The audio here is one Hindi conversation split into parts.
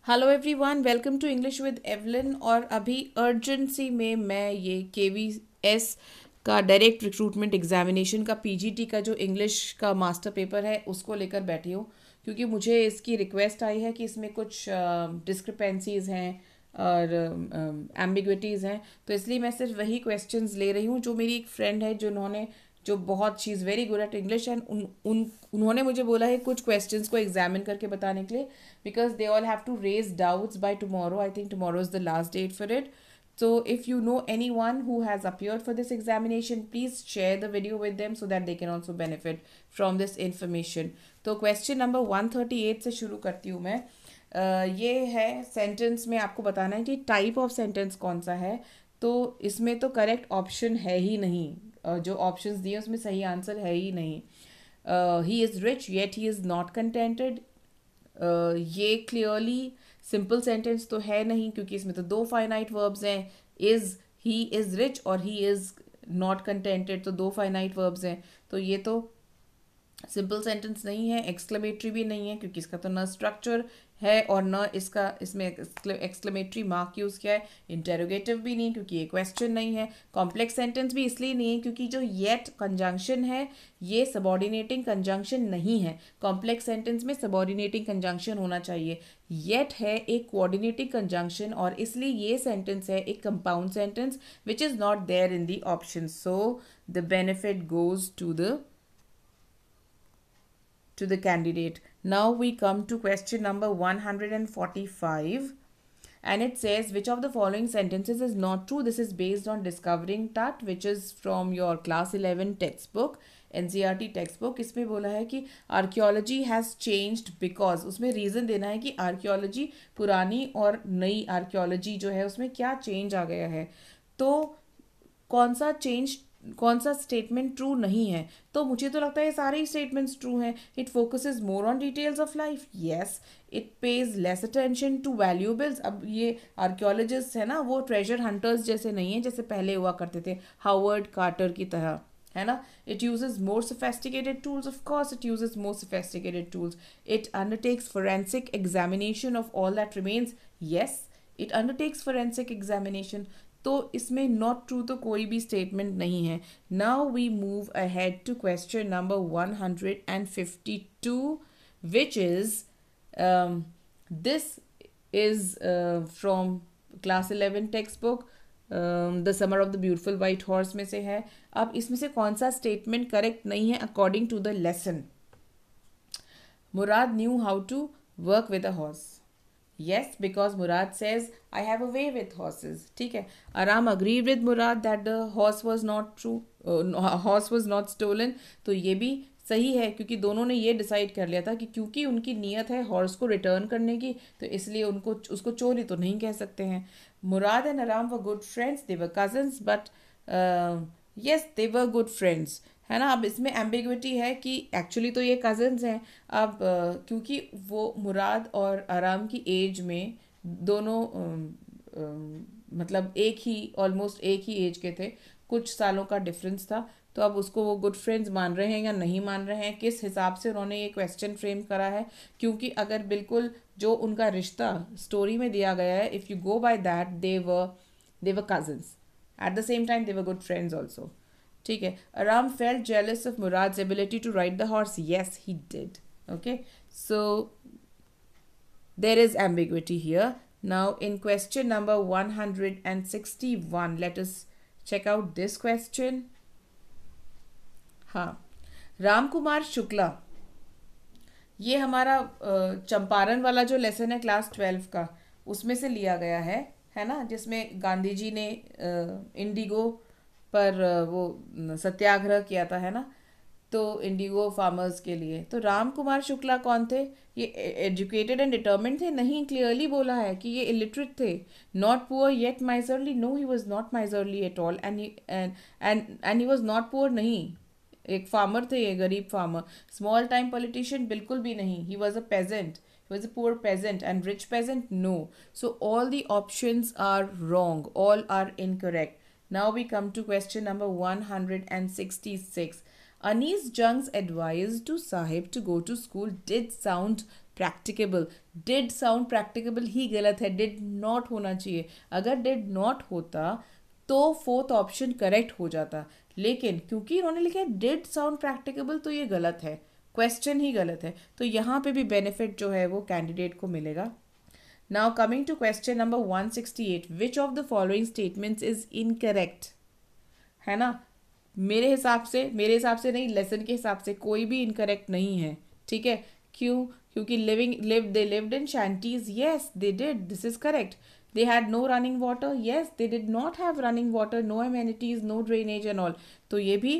Hello everyone, welcome to English with Evelyn. और अभी अर्जेंसी में मैं ये KVS का डायरेक्ट रिक्रूटमेंट एग्जामिनेशन का PGT का जो इंग्लिश का मास्टर पेपर है उसको लेकर बैठी हूँ, क्योंकि मुझे इसकी रिक्वेस्ट आई है कि इसमें कुछ डिस्क्रिपेंसीज हैं और एम्बिग्विटीज़ हैं। तो इसलिए मैं सिर्फ वही क्वेश्चंस ले रही हूँ जो मेरी एक फ्रेंड है जिन्होंने जो बहुत she is very good at English and उन्होंने मुझे बोला है कुछ क्वेश्चंस को एग्जामिन करके बताने के लिए, because they all have to raise doubts by tomorrow. I think tomorrow is the last date for it. So if you know anyone who has appeared for this examination, please share the video with them so that they can also benefit from this information. तो क्वेश्चन नंबर 138 से शुरू करती हूँ मैं। ये है सेंटेंस में आपको बताना है कि टाइप ऑफ सेंटेंस कौन सा है। तो इसमें तो करेक्ट ऑप्शन है ही नहीं, जो ऑप्शंस दिए उसमें सही आंसर है ही नहीं। He is rich yet he is not contented, ये क्लियरली सिंपल सेंटेंस तो है नहीं, क्योंकि इसमें तो दो फाइनाइट वर्ब्स हैं, इज ही इज रिच और ही इज नॉट कंटेंटेड, तो दो फाइनाइट वर्ब्स हैं। तो ये तो सिंपल सेंटेंस नहीं है, एक्सक्लेमेटरी भी नहीं है क्योंकि इसका तो न स्ट्रक्चर है और न इसका इसमें एक्सक्लेमेटरी मार्क यूज़ किया है। इंटेरोगेटिव भी नहीं क्योंकि ये क्वेश्चन नहीं है। कॉम्प्लेक्स सेंटेंस भी इसलिए नहीं है क्योंकि जो येट कंजंक्शन है ये सबॉर्डिनेटिंग कंजंक्शन नहीं है। कॉम्प्लेक्स सेंटेंस में सबॉर्डिनेटिंग कंजंक्शन होना चाहिए, येट है एक कोऑर्डिनेटिंग कंजंक्शन, और इसलिए ये सेंटेंस है एक compound sentence which is not there in the option. So the benefit goes to the candidate. Now we come to question number 145, and it says which of the following sentences is not true. This is based on discovering tat, which is from your class 11 textbook, NCERT textbook. इसमें बोला है कि आर्कियोलॉजी हैज़ चेंज्ड बिकॉज, उसमें रीज़न देना है कि आर्कियोलॉजी पुरानी और नई आर्कियोलॉजी जो है उसमें क्या चेंज आ गया है। तो कौन सा स्टेटमेंट ट्रू नहीं है? तो मुझे तो लगता है सारे ही स्टेटमेंट्स ट्रू हैं। It focuses more on details of life, yes. It pays less attention to valuables. अब ये आर्कियोलॉजिस्ट है ना, वो ट्रेजर हंटर्स जैसे नहीं है जैसे पहले हुआ करते थे हावर्ड कार्टर की तरह, है ना। It uses more sophisticated tools, of course it uses more sophisticated tools. It undertakes forensic examination of all that remains, yes it undertakes forensic examination. तो इसमें नॉट ट्रू तो कोई भी स्टेटमेंट नहीं है। Now we move ahead to question number 152, which is this is from class 11 textbook, the summer of the beautiful white horse में से है। अब इसमें से कौन सा स्टेटमेंट करेक्ट नहीं है according to the lesson? Murad knew how to work with a horse, yes, because Murad says I have a way with horses. ठीक है। Aram agreed with Murad that the horse was not true, horse was not stolen. तो ये भी सही है क्योंकि दोनों ने ये डिसाइड कर लिया था कि क्योंकि उनकी नीयत है हॉर्स को रिटर्न करने की, तो इसलिए उनको उसको चोरी तो नहीं कह सकते हैं। मुराद एंड आराम were good friends, they were cousins, but yes they were good friends, है ना। अब इसमें एम्बिग्विटी है कि एक्चुअली तो ये कजन्स हैं। अब क्योंकि वो मुराद और आराम की एज में दोनों मतलब एक ही ऑलमोस्ट एक ही एज के थे, कुछ सालों का डिफरेंस था। तो अब उसको वो गुड फ्रेंड्स मान रहे हैं या नहीं मान रहे हैं, किस हिसाब से उन्होंने ये क्वेश्चन फ्रेम करा है। क्योंकि अगर बिल्कुल जो उनका रिश्ता स्टोरी में दिया गया है, if you go by that, they were cousins, at the same time they were good friends also. ठीक है। Aram felt jealous of Murad's ability to ride the horse. Yes, he did. Okay. So there is ambiguity here. Now in question number 161, let us check out this question. हाँ, राम कुमार शुक्ला, ये हमारा चंपारण वाला जो लेसन है क्लास 12 का, उसमें से लिया गया है ना, जिसमें गांधी जी ने इंडिगो पर वो सत्याग्रह किया था, है ना। तो इंडिगो फार्मर्स के लिए तो राम कुमार शुक्ला कौन थे? ये एजुकेटेड एंड डिटर्मिन्ड थे? नहीं, क्लियरली बोला है कि ये इलिटरेट थे। Not poor yet miserly, no he was not miserly at all, and he was not poor, नहीं, एक फार्मर थे, ये गरीब फार्मर। स्मॉल टाइम पॉलिटिशियन बिल्कुल भी नहीं, he was a peasant, he was a poor peasant. And rich peasant, no. So all the options are wrong, all are incorrect. Now we come to question number 166. Anis Jung's advice to Sahib to go to school did sound practicable, did sound practicable ही गलत है, डिड नॉट होना चाहिए। अगर डिड नॉट होता तो फोर्थ ऑप्शन करेक्ट हो जाता, लेकिन क्योंकि इन्होंने लिखा है डिड साउंड प्रैक्टिकेबल तो ये गलत है, क्वेश्चन ही गलत है, तो यहाँ पे भी बेनिफिट जो है वो कैंडिडेट को मिलेगा। Now coming to question number 168, which of the following statements is incorrect, है ना। मेरे हिसाब से नहीं, लेसन के हिसाब से कोई भी इनकरेक्ट नहीं है, ठीक है। क्यों? क्योंकि they lived in shanties, yes they did, this is correct. They had no running water, yes they did not have running water, no amenities, no drainage and all, तो ये भी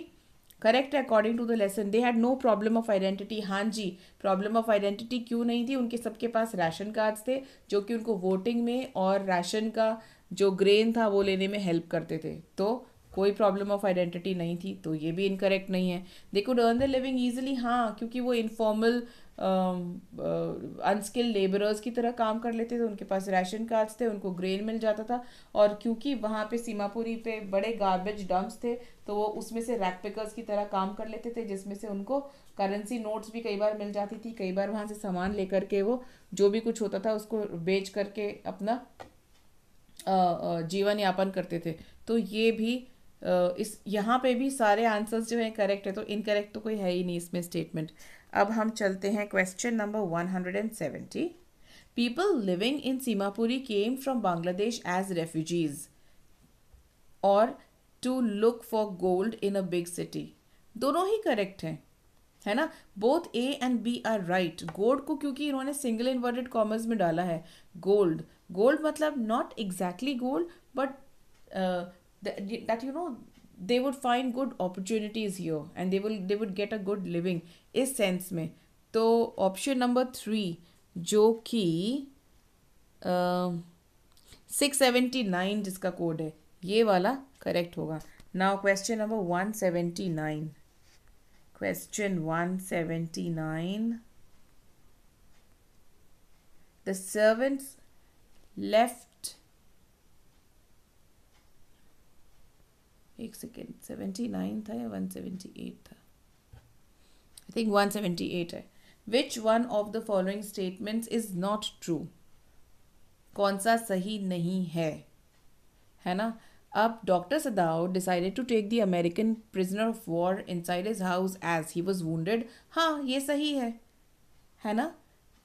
करेक्ट है according to the lesson. They had no problem of identity, हाँ जी, प्रॉब्लम ऑफ आइडेंटिटी क्यों नहीं थी, उनके सबके पास राशन कार्ड्स थे जो कि उनको वोटिंग में और राशन का जो ग्रेन था वो लेने में हेल्प करते थे, तो कोई प्रॉब्लम ऑफ आइडेंटिटी नहीं थी, तो ये भी इनकरेक्ट नहीं है। They could earn the living easily, हाँ, क्योंकि वो इनफॉर्मल अनस्किल्ड लेबरर्स की तरह काम कर लेते थे, उनके पास राशन कार्ड्स थे, उनको ग्रेन मिल जाता था, और क्योंकि वहाँ पे सीमापुरी पे बड़े गार्बेज डंप्स थे तो वो उसमें से रैक पिकर्स की तरह काम कर लेते थे, जिसमें से उनको करेंसी नोट्स भी कई बार मिल जाती थी, कई बार वहाँ से सामान लेकर के वो जो भी कुछ होता था उसको बेच करके अपना जीवन यापन करते थे। तो ये भी इस यहाँ पे भी सारे आंसर्स जो है करेक्ट है, तो इनकरेक्ट तो कोई है ही नहीं इसमें स्टेटमेंट। अब हम चलते हैं question number 170। People living in Seemapuri came from Bangladesh as refugees और to look for gold in a big city, दोनों ही करेक्ट हैं, है ना। Both A and B are right. Gold को क्योंकि इन्होंने सिंगल इन्वर्टेड कॉमर्स में डाला है, गोल्ड, गोल्ड मतलब not exactly gold, but that you know they would find good opportunities here and they would get a good living, इस सेंस में। तो ऑप्शन नंबर 3 जो कि 679 जिसका कोड है, ये वाला करेक्ट होगा। Now question number 179, question 179, the servants left, एक सेकेंड, 79 था या 178 था, आई थिंक 178 है। Which one of the following statements is not true, कौन सा सही नहीं है ना। अब Dr. Sadao decided to take the American prisoner of war inside his house as he was wounded, हाँ ये सही है ना।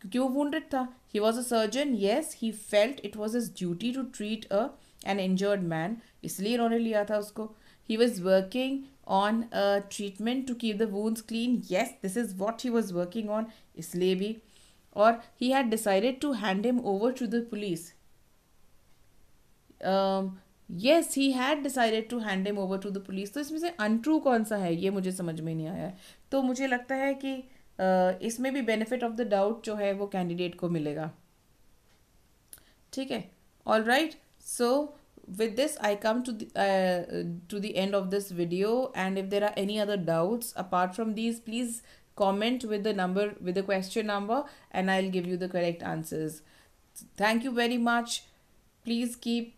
क्यों wounded था? He was a surgeon, yes, he felt it was his duty to treat an injured man, इसलिए इन्होंने लिया था उसको। He was working on a treatment to keep the wounds clean, yes, this is what he was working on, इसलिए भी। और he had decided to hand him over to the police, yes he had decided to hand him over to the police, तो इसमें से अनट्रू कौन सा है ये मुझे समझ में नहीं आया है। तो मुझे लगता है कि इसमें भी बेनिफिट ऑफ द डाउट जो है वो कैंडिडेट को मिलेगा, ठीक है। All right, so with this I come to the end of this video, and if there are any other doubts apart from these, please comment with the question number, and I'll give you the correct answers. Thank you very much. Please keep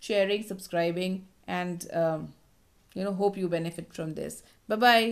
sharing, subscribing, and hope you benefit from this. Bye bye.